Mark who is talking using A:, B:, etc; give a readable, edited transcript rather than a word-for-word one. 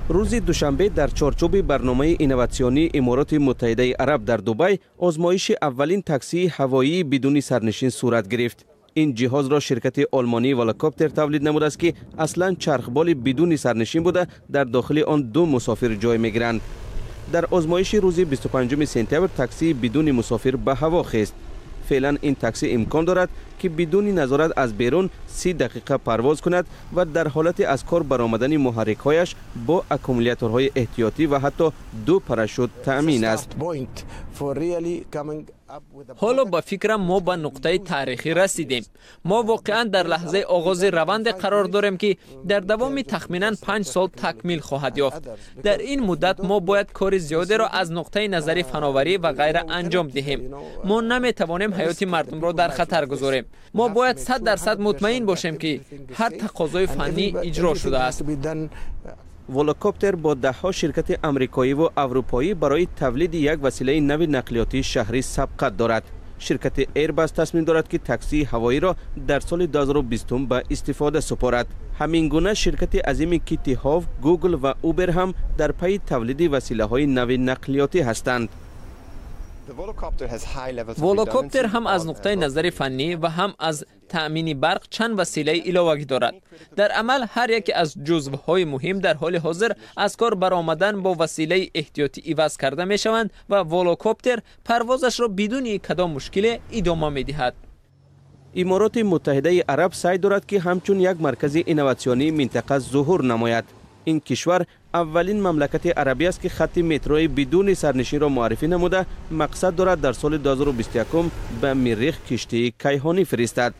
A: روز دوشنبه در چارچوب برنامه اینواسیونی امارات متحده عرب در دبی آزمایش اولین تاکسی هوایی بدون سرنشین صورت گرفت. این جهاز را شرکت آلمانی ولوکوپتر تولید نموده است که اصلا چرخبال بدون سرنشین بوده در داخل آن 2 مسافر جای میگیرند. در آزمایش روز 25 سپتامبر تاکسی بدون مسافر به هوا خیست. فعلا این تاکسی امکان دارد که بدون نظارت از بیرون 30 دقیقه پرواز کند و در حالت از کار برآمدن محرک‌هایش با اکومولاتورهای احتیاطی و حتی 2 پاراشوت تأمین است.
B: حالا با فکرم ما به نقطه تاریخی رسیدیم. ما واقعا در لحظه آغاز روند قرار داریم که در دوام تخمینا 5 سال تکمیل خواهد یافت. در این مدت ما باید کار زیادی را از نقطه نظر فناوری و غیره انجام دهیم. ما نمیتوانیم حیات مردم را در خطر گذاریم. ما باید 100% مطمئن باشیم که هر تقاضای فنی اجرا شده است.
A: ولوکوپتر با 10 شرکت آمریکایی و اروپایی برای تولید یک وسیله نو نقلیاتی شهری سبقت دارد. شرکت ایرباس تصمیم دارد که تاکسی هوایی را در سال 2020 به استفاده سپارد. همین گونه شرکت عظیم کیتی هاو، گوگل و اوبر هم در پی تولید وسیله های نو نقلیاتی هستند.
B: ولوکوپتر هم از نقطه نظر فنی و هم از تأمین برق چند وسیله علاوه دارد. در عمل هر یک از جزوهای مهم در حال حاضر از کار برآمدن با وسیله احتیاطی عوض کرده می شوند و ولوکوپتر پروازش را بدون کدام مشکل ادامه می دهد.
A: امارات متحده عرب سعی دارد که همچون یک مرکز اینواسیونی منطقه ظهور نماید. این کشور اولین مملکت عربی است که خط متروی بدون سرنشین را معرفی نموده. مقصد دارد در سال 2021 به مریخ کشتی کیهانی فرستد.